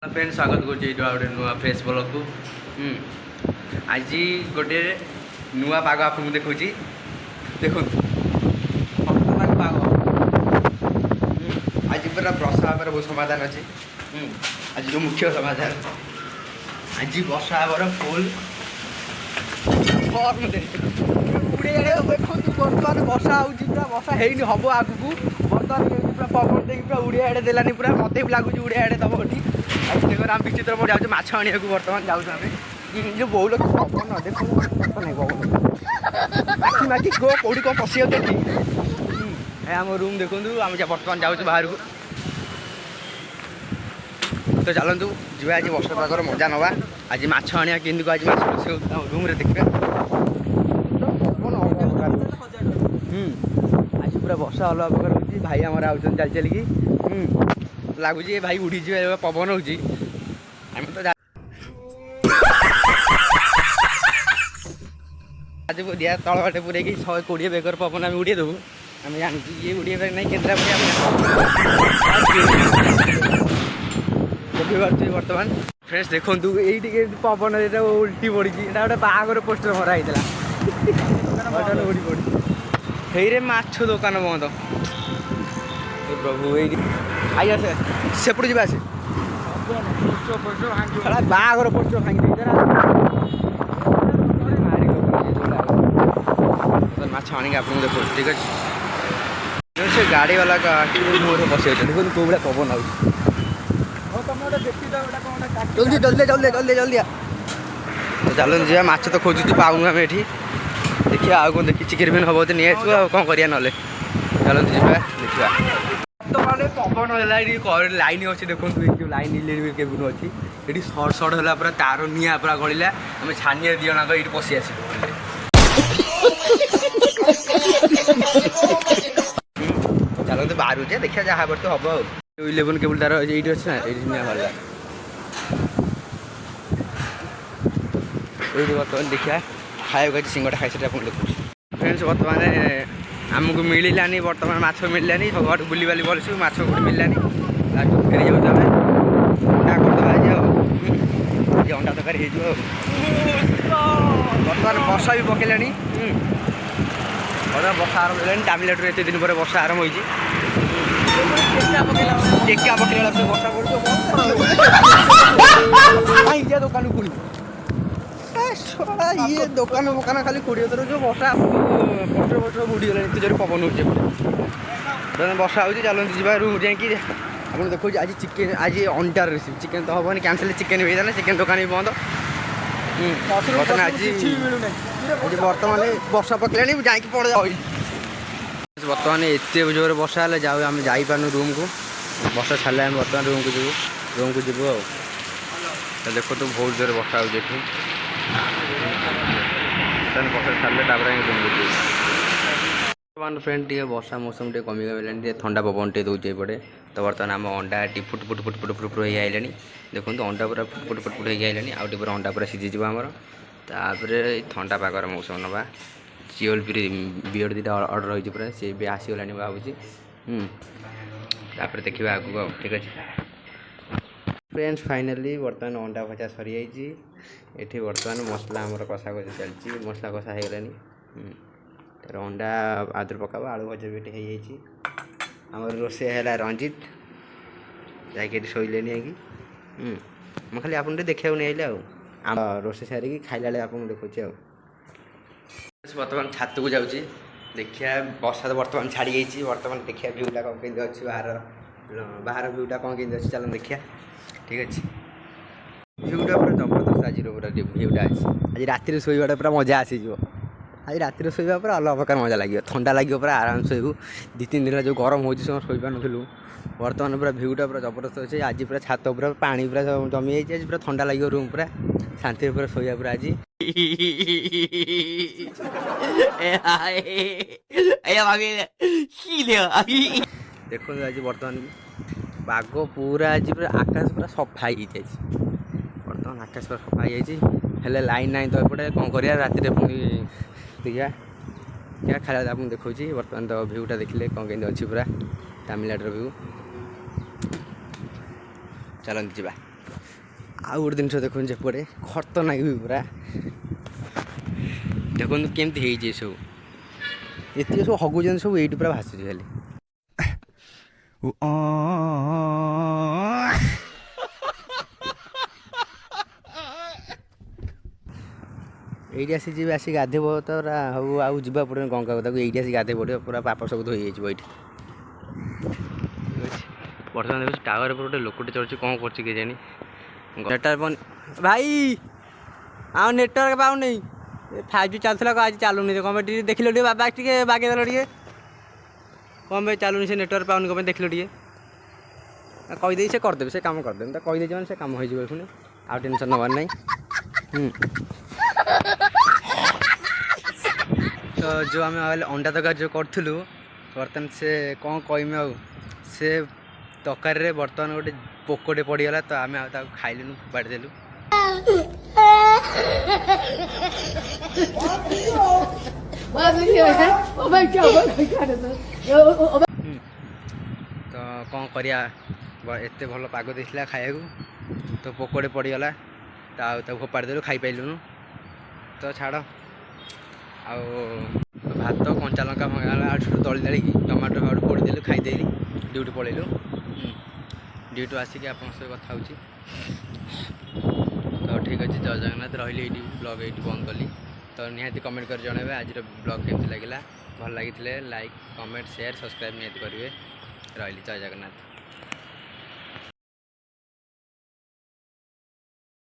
Friend स्वागत करुचे गोटे नुआ फ्रेश ब्लॉग को आज गोटे नुआ पाग आपको देखा देखो पाग आज पूरा वर्षा बहुत समाधान अच्छे आज जो मुख्य समाधान आज वर्षा फुल देखो बर्तमान वर्षा पूरा वर्षा है हम आगू बर्तमान पूरा पवन देख पूरा उड़िया आड़े देलानी पूरा मत भी लगुच उड़िया आड़े दब ये आज देखो आम विचित्र पड़ जाऊँ माछ आने बर्तमान जाऊँ आम जो बहु लोग पवन देखो आखि माखि गो कौटी कौन पशि जाते आम रूम देखूँ आम बर्तमान जाऊँ बाहर को तो चलतु जी आज वर्षा पागर मजा नवा आज माछ आने कि आज माछ रोसे रूम देखा आज पूरा वर्षा अलग प्रकार हो भाई आम आउट चल चलिकी लगुच भाई उड़ी पवन हो तो आज दिया तल बाटे पूरे 120 बेगर पवन आम उड़े देवु आम जानी ये उड़े ना केन्द्रा बर्तमान फ्रेंड्स देखु ये पवन उल्टी पड़ी गोटे बागर पोस्टर मरा होता उड़ी पड़ी हेरे माछ दुकान बंद प्रभु आई आसे सेपटे जा बागर पोस्टर भांगी माछ आने आपको देखो ठीक अच्छे से गाड़ी वाला मोर बस देखो कौ भाया पवन आ जल्दी जल्दी जल्दी जल्दी जल्दी तो चलो जी माछ तो खोजुँ पाऊँ आम ये देखिए आउ कौन देखी चिकेन हम तो नहीं कौन करिया ना चलते जी देखा बर्तमान पवन है लाइन अच्छे देखो जो लाइन इलेक्ट्रिक केबुल अच्छी ये सर्ट सर्ट है पूरा तार निआ पूरा गड़ा आम छानिया दिजनाक ये पशि आस चलते बाहर जाए देखा जहाँ तो हम आ 11 केबुल तार ये अच्छे ना ये निआ बाहर ये बर्तमान देखा खाया सिंगटा खाई आप देखो फ्रेंड्स बर्तमान आमको मिलानी बर्तमान माछ मिलानी सब बुली बाली भलसु माछ गोटे मिलानी लास्ट फेरी जाऊँ अंडा करदे आज अंडा तरकारी हो बर्तमान वर्षा भी पकड़ानी वर्षा आरंभ है टामिलनाडु एत दिन पर वर्षा आरंभ हो टेका पकड़ा वर्षा पड़े दुकान पुणी ये दुकान फकान खाली कोड़े थर जो वर्षा पोस्टर पोस्टर बुड़ीगला एत जोर पवन हो वर्षा हो चलते जा रूम जाकि आप देखो आज चिकेन आज अंडार रेसिपी चिकेन तो हेनी कैंसल चिकेन भी था चिकेन दुकान भी बंद बर्तमान आज बर्तमान वर्षा पकड़ानी जाकि पड़ जा बर्तमान एत जोर वर्षा है जाऊ आम जापार रूम को वर्षा छाड़े आम बर्तमान रूम को जीव तो देखो तो बहुत जोर वर्षा हो वर्षा छाड़े बर्तमान फ्रेंड टे वर्षा मौसम टे कमी गलानी ठंडा पवन टे दूचे पड़े तो बर्तमान आम अंडा T foot foot foot foot foot होई आइलानी देखो अंडा पूरा फुट फुट फुट फुट होई आइलानी आउ टे अंडा पूरा सीझीज आमर तापर ठंडा पागर मौसम नवा चिओल बियर दुटा अर्डर होती पूरा सी भी आसीगला भावुँ तापर देखा आगू ठीक अच्छे फ्रेंड्स फाइनाली बर्तमान अंडा भजा सरी ये बर्तमान मसला आमर कषा कषा चलती मसला कषा हो गलानी तर अंडा आदर पकाब आलू भजा भी हो आमर रोसे है रंजित जाकि शोले कि मैं खाली आप देखा नहीं आइले आम रोसे सारिकी खाइला आप देखुचे बर्तमान छात को जाऊँगी देखिया वर्षा तो बर्तमान छाड़ी जाइए बर्तमान देखिए भ्यूटा कौन केमती अच्छी बाहर भ्यूटा कौन केमती अच्छी चलो देखिए ठीक अच्छे भ्यूटा पूरा जबरदस्त आज पूरा भ्यूटा अच्छी आज राति शोटा पूरा मजा आसीज आज राति शोवा पूरा अलग प्रकार मजा लगे ठंडा लगे पूरा आराम शोबू 2-3 दिन जो गरम हो शोपारू बर्तमान पूरा भ्यूटा पूरा जबरदस्त अच्छे आज पूरा छात पूरा पानी पूरा जमी जाइए आज पूरा ठंडा लगे रूम पूरा शांति पूरा शोया पूरा आज देखो आज बर्तमान बाग पूरा आज पूरा आकाश पूरा सफा हो बर्तमान आकाश पूरा सफा हो लाइन ना तो एपटे कौन कर राति पुणी देखा क्या खाया आप देखा बर्तमान तो भ्यूटा देखिले कौन केमती अच्छी पूरा तमिलनाडु भ्यू चलते जा। आउ गोटे जिन देखुन सेपटे खतरनाक भी पूरा देखो केमती सब ये सब हगुन सब ये पूरा भाषुची खाली ये आसी गाधे तो हूँ आउ जा पड़े गंगा को ये आसी गाधे पड़े पूरा पाप सब धोई ये बर्तमान देखो टावर पर गोटे लोकटे चलुच कौन कर जानी नेटवर्क भाई आउ नेटवर्क पाऊन 5G चलता आज चलुनी कम देख लो बाबा टे बागेदेल टे कम चलुनी से नेटवर्क पाऊन कम देख लो टे कहीदे से करदेवी से कम करदेवी तो कहीदे मैंने से कम हो पुणी आउ टेंशन नबार ना तो जो आम अंडा तरकारी जो करूँ बर्तमान से कौन कहमी से तरकारी बर्तमान गोटे पोकटे पड़गला तो आम खाइलुनु फोपाड़ी देलु तो कौन करिया एत भल पाग देला खाया तो पोकटे पड़गला तो फोपाड़ी देलु खाई पाइलुनु तो छाड़ आ भात कंचा लंका मंगा दली दाड़ी टमाटो फाटो पोड़देलु खाईदेली ड्यूटी पलैलु ड्यूटी आसिक आप कथा हो तो ठीक अच्छे जय जगन्नाथ रही ये ब्लॉग ये बंद कली तो निहाती कमेंट कर जनइबे आज ब्लॉग केमती लगे भल लगी लाइक कमेंट शेयर सब्सक्राइब निहाती करेंगे रही जय जगन्नाथ।